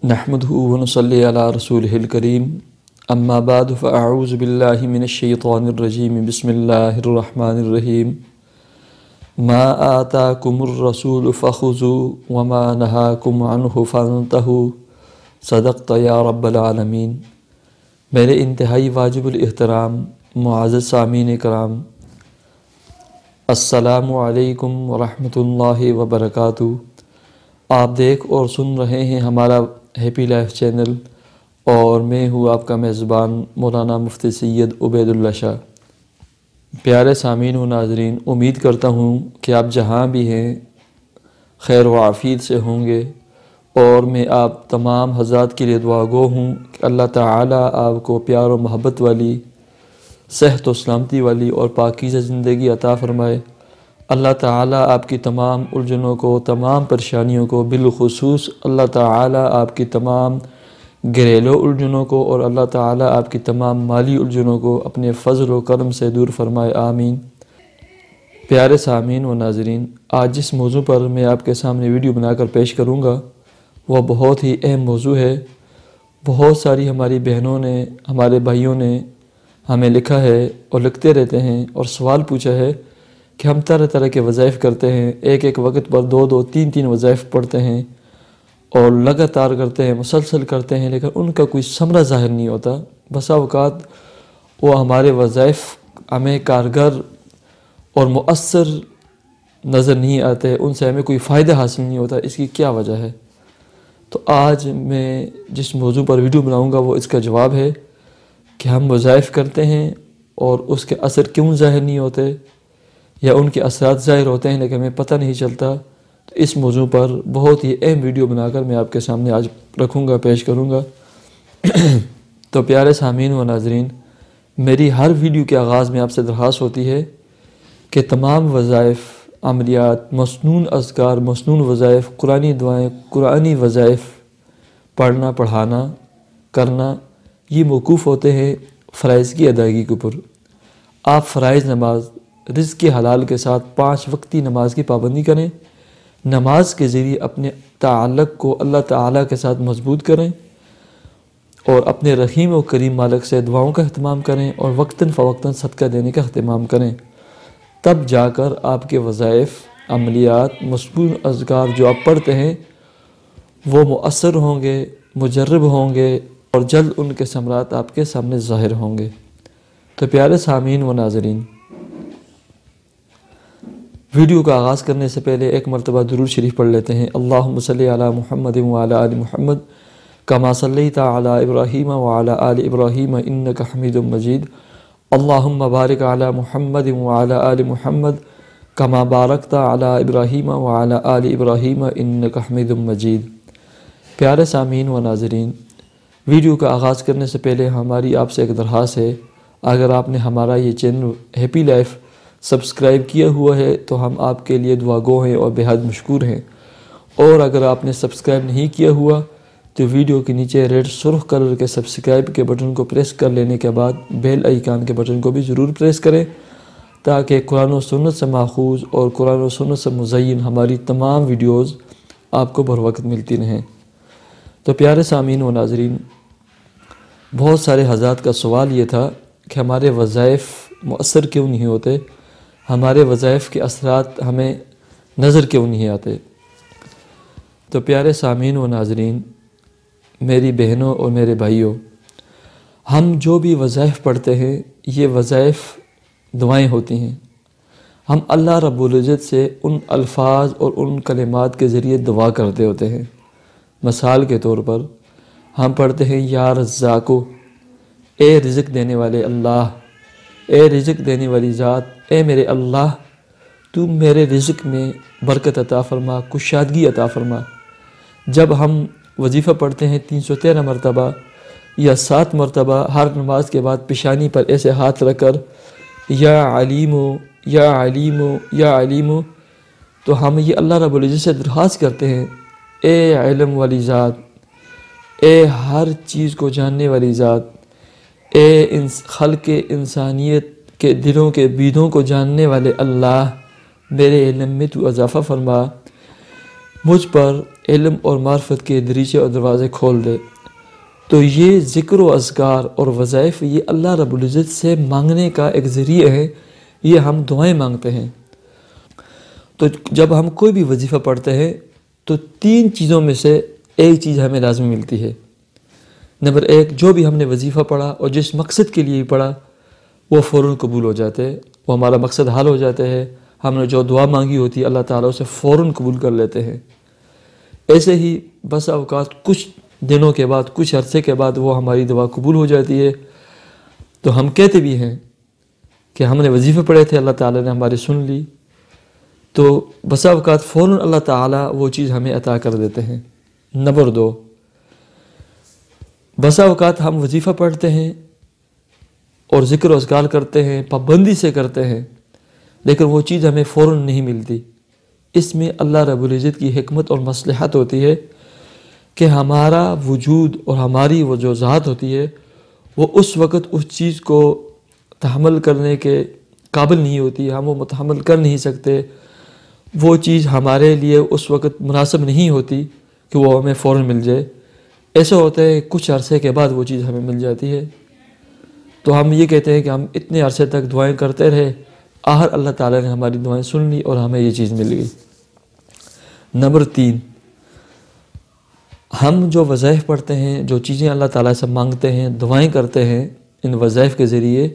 نحمده ونصلي على رسوله الكريم اما بعد فاعوذ بالله من الشيطان الرجيم بسم الله الرحمن الرحيم ما آتاكم الرسول فخذوا وما نهاكم عنه فانتهوا صدقت یا رب العالمین۔ میرے انتہائی واجب الاحترام معزز سامعین کرام، السلام علیکم ورحمۃ اللہ وبرکاتہ۔ آپ دیکھ اور سن رہے ہیں ہمارا ہیپی لائف چینل، اور میں ہوں آپ کا میزبان مولانا مفتی سید عبید اللہ شاہ۔ پیارے سامعین و ناظرین، امید کرتا ہوں کہ آپ جہاں بھی ہیں خیر و عافیت سے ہوں گے، اور میں آپ تمام حضرات کے لیے دعا گو ہوں کہ اللہ تعالیٰ آپ کو پیار و محبت والی، صحت و سلامتی والی اور پاکیزہ زندگی عطا فرمائے۔ اللہ تعالیٰ آپ کی تمام الجھنوں کو، تمام پریشانیوں کو، بالخصوص اللہ تعالیٰ آپ کی تمام گھریلو الجھنوں کو، اور اللہ تعالیٰ آپ کی تمام مالی الجھنوں کو اپنے فضل و کرم سے دور فرمائے، آمین۔ پیارے سامعین و ناظرین، آج جس موضوع پر میں آپ کے سامنے ویڈیو بنا کر پیش کروں گا وہ بہت ہی اہم موضوع ہے۔ بہت ساری ہماری بہنوں نے، ہمارے بھائیوں نے ہمیں لکھا ہے اور لکھتے رہتے ہیں اور سوال پوچھا ہے کہ ہم طرح طرح کے وظائف کرتے ہیں، ایک وقت پر دو تین وظائف پڑھتے ہیں اور لگاتار کرتے ہیں، مسلسل کرتے ہیں، لیکن ان کا کوئی ثمرہ ظاہر نہیں ہوتا۔ بسا اوقات وہ ہمارے وظائف ہمیں کارگر اور مؤثر نظر نہیں آتے، ان سے ہمیں کوئی فائدہ حاصل نہیں ہوتا۔ اس کی کیا وجہ ہے؟ تو آج میں جس موضوع پر ویڈیو بناؤں گا وہ اس کا جواب ہے کہ ہم وظائف کرتے ہیں اور اس کے اثر کیوں ظاہر نہیں ہوتے، یا ان کے اثرات ظاہر ہوتے ہیں لیکن ہمیں پتہ نہیں چلتا۔ تو اس موضوع پر بہت ہی اہم ویڈیو بنا کر میں آپ کے سامنے آج رکھوں گا، پیش کروں گا۔ تو پیارے سامعین و ناظرین، میری ہر ویڈیو کے آغاز میں آپ سے درخواست ہوتی ہے کہ تمام وظائف، عملیات، مسنون اذکار، مسنون وظائف، قرآنی دعائیں، قرآنی وظائف پڑھنا، پڑھانا، کرنا، یہ موقوف ہوتے ہیں فرائض کی ادائیگی کے اوپر۔ آپ فرائض نماز، رزق کے حلال کے ساتھ 5 وقتی نماز کی پابندی کریں، نماز کے ذریعے اپنے تعلق کو اللہ تعالیٰ کے ساتھ مضبوط کریں، اور اپنے رحیم و کریم مالک سے دعاؤں کا اہتمام کریں، اور وقتاً فوقتاً صدقہ دینے کا اہتمام کریں۔ تب جا کر آپ کے وظائف، عملیات، مسنون اذکار جو آپ پڑھتے ہیں وہ مؤثر ہوں گے، مجرب ہوں گے، اور جلد ان کے ثمرات آپ کے سامنے ظاہر ہوں گے۔ تو پیارے سامعین و ناظرین، ویڈیو کا آغاز کرنے سے پہلے ایک مرتبہ درود شریف پڑھ لیتے ہیں۔ اللہم صلی علی محمد وعلی آل محمد کما صلیت علی ابراہیم وعلی آل ابراہیم انک حمید مجید۔ اللہم بارک علی محمد وعلی آل محمد کما بارکت علی ابراہیم وعلی آل ابراہیم انک حمید مجید۔ پیارے سامعین و ناظرین، ویڈیو کا آغاز کرنے سے پہلے ہماری آپ سے ایک درخواست ہے، اگر آپ نے ہمارا یہ چینل ہیپی لائف سبسکرائب کیا ہوا ہے تو ہم آپ کے لیے دعا گو ہیں اور بہت مشکور ہیں، اور اگر آپ نے سبسکرائب نہیں کیا ہوا تو ویڈیو کے نیچے ریڈ سرخ کلر کے سبسکرائب کے بٹن کو پریس کر لینے کے بعد بیل آئیکن کے بٹن کو بھی ضرور پریس کریں، تاکہ قرآن و سنت سے ماخوذ اور قرآن و سنت سے مزین ہماری تمام ویڈیوز آپ کو بر وقت ملتی رہیں۔ تو پیارے سامعین و ناظرین، بہت سارے حضرات کا سوال یہ تھا کہ ہمارے وظائف مؤثر کیوں نہیں ہوتے، ہمارے وظائف کے اثرات ہمیں نظر کیوں نہیں آتے۔ تو پیارے سامعین و ناظرین، میری بہنوں اور میرے بھائیوں، ہم جو بھی وظائف پڑھتے ہیں یہ وظائف دعائیں ہوتی ہیں۔ ہم اللہ رب العزت سے ان الفاظ اور ان کلمات کے ذریعے دعا کرتے ہوتے ہیں۔ مثال کے طور پر ہم پڑھتے ہیں یا رزاقو، اے رزق دینے والے اللہ، اے رزق دینے والی ذات، اے میرے اللہ تو میرے رزق میں برکت عطا فرما، کشادگی عطا فرما۔ جب ہم وظیفہ پڑھتے ہیں 313 مرتبہ یا 7 مرتبہ ہر نماز کے بعد پیشانی پر ایسے ہاتھ رکھ کر یا علیمو یا علیمو یا علیمو، تو ہم یہ اللہ رب العزت سے درخواست کرتے ہیں، اے علم والی ذات، اے ہر چیز کو جاننے والی ذات، اے خلق انسانیت کے دلوں کے بیدوں کو جاننے والے اللہ، میرے علم میں تو اضافہ فرما، مجھ پر علم اور معرفت کے دریچے اور دروازے کھول دے۔ تو یہ ذکر و اذکار اور وظائف یہ اللہ رب العزت سے مانگنے کا ایک ذریعہ ہے، یہ ہم دعائیں مانگتے ہیں۔ تو جب ہم کوئی بھی وظیفہ پڑھتے ہیں تو 3 چیزوں میں سے ایک چیز ہمیں لازمی ملتی ہے۔ نمبر 1، جو بھی ہم نے وظیفہ پڑھا اور جس مقصد کے لیے پڑھا وہ فوراً قبول ہو جاتے ہیں، وہ ہمارا مقصد حل ہو جاتے ہیں، ہم نے جو دعا مانگی ہوتی ہے اللہ تعالیٰ اسے فوراً قبول کر لیتے ہیں۔ ایسے ہی بس اوقات کچھ دنوں کے بعد، کچھ عرصے کے بعد وہ ہماری دعا قبول ہو جاتی ہے، تو ہم کہتے بھی ہیں کہ ہم نے وظیفے پڑھے تھے، اللہ تعالیٰ نے ہماری سن لی، تو بسا اوقات فوراً اللہ تعالیٰ وہ چیز ہمیں عطا کر دیتے ہیں۔ نمبر 2، بسا اوقات ہم وظیفہ پڑھتے ہیں اور ذکر و اذکار کرتے ہیں، پابندی سے کرتے ہیں، لیکن وہ چیز ہمیں فوراً نہیں ملتی۔ اس میں اللہ رب العزت کی حکمت اور مصلحت ہوتی ہے کہ ہمارا وجود اور ہماری وہ جو ذات ہوتی ہے وہ اس وقت اس چیز کو تحمل کرنے کے قابل نہیں ہوتی، ہم وہ متحمل کر نہیں سکتے، وہ چیز ہمارے لیے اس وقت مناسب نہیں ہوتی کہ وہ ہمیں فوراً مل جائے۔ ایسا ہوتا ہے کچھ عرصے کے بعد وہ چیز ہمیں مل جاتی ہے، تو ہم یہ کہتے ہیں کہ ہم اتنے عرصے تک دعائیں کرتے رہے، آخر اللہ تعالیٰ نے ہماری دعائیں سن لی اور ہمیں یہ چیز مل گئی۔ نمبر 3، ہم جو وظائف پڑھتے ہیں، جو چیزیں اللہ تعالیٰ سے مانگتے ہیں، دعائیں کرتے ہیں ان وظائف کے ذریعے،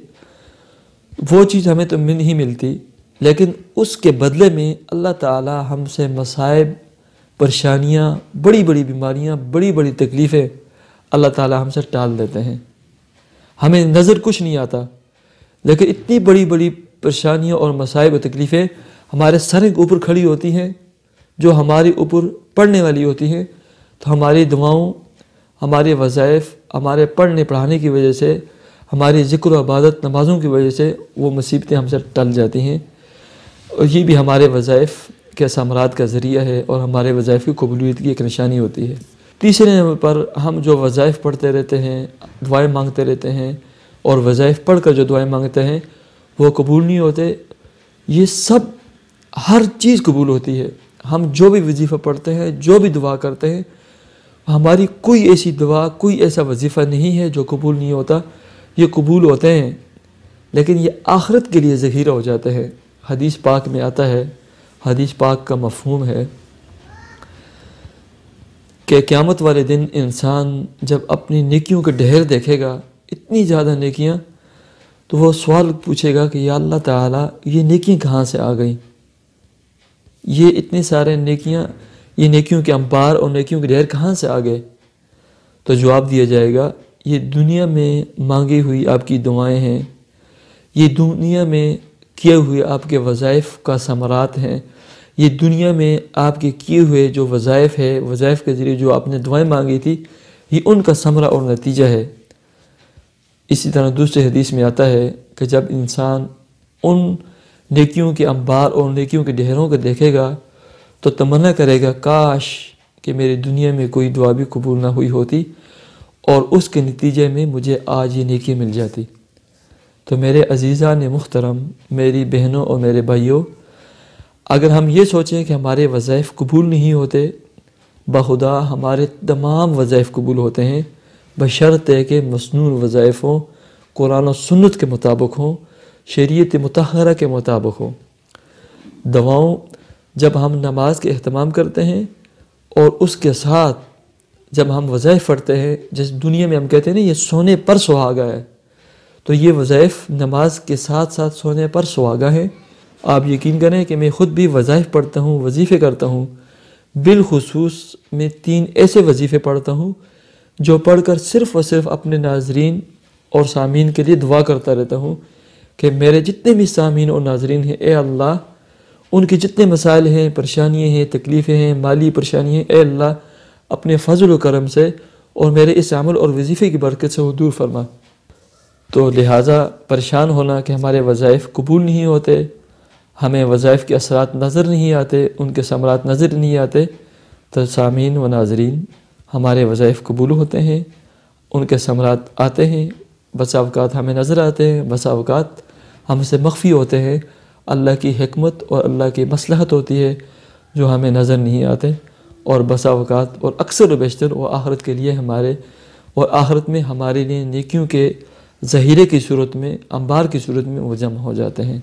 وہ چیز ہمیں تو نہیں ملتی، لیکن اس کے بدلے میں اللہ تعالیٰ ہم سے مصائب، پریشانیاں، بڑی بڑی بیماریاں، بڑی بڑی تکلیفیں اللہ تعالیٰ ہم سے ٹال دیتے ہیں۔ ہمیں نظر کچھ نہیں آتا، لیکن اتنی بڑی بڑی پریشانیاں اور مصائب و تکلیفیں ہمارے سر کے اوپر کھڑی ہوتی ہیں، جو ہمارے اوپر پڑھنے والی ہوتی ہیں، تو ہماری دعاؤں، ہمارے وظائف، ہمارے پڑھنے پڑھانے کی وجہ سے، ہماری ذکر و عبادت، نمازوں کی وجہ سے وہ مصیبتیں ہم سے ٹل جاتی ہیں، اور یہ بھی ہمارے وظائف کے ثمرات کا ذریعہ ہے اور ہمارے وظائف کی قبولیت کی ایک نشانی ہوتی ہے۔ تیسرے نمبر پر ہم جو وظائف پڑھتے رہتے ہیں، دعائیں مانگتے رہتے ہیں، اور وظائف پڑھ کر جو دعائیں مانگتے ہیں وہ قبول نہیں ہوتے۔ یہ سب ہر چیز قبول ہوتی ہے، ہم جو بھی وظیفہ پڑھتے ہیں، جو بھی دعا کرتے ہیں، ہماری کوئی ایسی دعا، کوئی ایسا وظیفہ نہیں ہے جو قبول نہیں ہوتا، یہ قبول ہوتے ہیں، لیکن یہ آخرت کے لیے ذخیرہ ہو جاتے ہیں۔ حدیث پاک میں آتا ہے، حدیث پاک کا مفہوم ہے کہ قیامت والے دن انسان جب اپنی نیکیوں کے ڈھیر دیکھے گا، اتنی زیادہ نیکیاں، تو وہ سوال پوچھے گا کہ یا اللہ تعالیٰ یہ نیکیاں کہاں سے آ گئیں، یہ اتنے سارے نیکیاں، یہ نیکیوں کے انبار اور نیکیوں کے ڈھیر کہاں سے آ گئے؟ تو جواب دیا جائے گا یہ دنیا میں مانگی ہوئی آپ کی دعائیں ہیں، یہ دنیا میں کیے ہوئے آپ کے وظائف کا ثمرات ہیں، یہ دنیا میں آپ کے کیے ہوئے جو وظائف ہے، وظائف کے ذریعے جو آپ نے دعائیں مانگی تھی، یہ ان کا ثمرہ اور نتیجہ ہے۔ اسی طرح دوسرے حدیث میں آتا ہے کہ جب انسان ان نیکیوں کے انبار اور نیکیوں کے ڈھیروں کو دیکھے گا تو تمنا کرے گا کاش کہ میری دنیا میں کوئی دعا بھی قبول نہ ہوئی ہوتی اور اس کے نتیجے میں مجھے آج یہ نیکی مل جاتی۔ تو میرے عزیزان محترم، میری بہنوں اور میرے بھائیوں، اگر ہم یہ سوچیں کہ ہمارے وظائف قبول نہیں ہوتے، بخدا ہمارے تمام وظائف قبول ہوتے ہیں، بشرطے کہ مسنون وظائف ہوں، قرآن و سنت کے مطابق ہوں، شریعت مطہرہ کے مطابق ہوں۔ دعاؤں جب ہم نماز کے اہتمام کرتے ہیں اور اس کے ساتھ جب ہم وظائف پڑھتے ہیں، جس دنیا میں ہم کہتے ہیں نا یہ سونے پر سہاگا ہے، تو یہ وظائف نماز کے ساتھ ساتھ سونے پر سہاگا ہے۔ آپ یقین کریں کہ میں خود بھی وظائف پڑھتا ہوں، وظیفے کرتا ہوں، بالخصوص میں 3 ایسے وظیفے پڑھتا ہوں جو پڑھ کر صرف و صرف اپنے ناظرین اور سامعین کے لیے دعا کرتا رہتا ہوں کہ میرے جتنے بھی سامعین اور ناظرین ہیں، اے اللہ ان کے جتنے مسائل ہیں، پریشانیاں ہیں، تکلیفیں ہیں، مالی پریشانی ہیں، اے اللہ اپنے فضل و کرم سے اور میرے اس عمل اور وظیفے کی برکت سے وہ دور فرما۔ تو لہٰذا پریشان ہونا کہ ہمارے وظائف قبول نہیں ہوتے، ہمیں وظائف کے اثرات نظر نہیں آتے، ان کے ثمرات نظر نہیں آتے، تو سامعین و ناظرین ہمارے وظائف قبول ہوتے ہیں، ان کے ثمرات آتے ہیں، بسا اوقات ہمیں نظر آتے ہیں، بسا اوقات ہم سے مخفی ہوتے ہیں۔ اللہ کی حکمت اور اللہ کی مصلحت ہوتی ہے جو ہمیں نظر نہیں آتے۔ اور بسا اوقات اور اکثر و بیشتر وہ آخرت کے لیے ہمارے اور آخرت میں ہمارے لیے نیکیوں کے ذخیرے کی صورت میں، انبار کی صورت میں وہ جمع ہو جاتے ہیں۔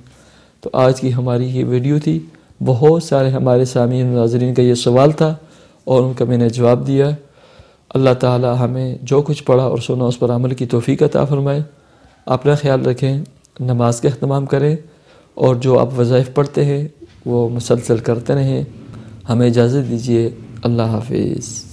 تو آج کی ہماری یہ ویڈیو تھی، بہت سارے ہمارے سامعین ناظرین کا یہ سوال تھا اور ان کا میں نے جواب دیا۔ اللہ تعالی ہمیں جو کچھ پڑھا اور سنا اس پر عمل کی توفیق عطا فرمائے۔ اپنا خیال رکھیں، نماز کا اہتمام کریں، اور جو آپ وظائف پڑھتے ہیں وہ مسلسل کرتے رہیں۔ ہمیں اجازت دیجیے، اللہ حافظ۔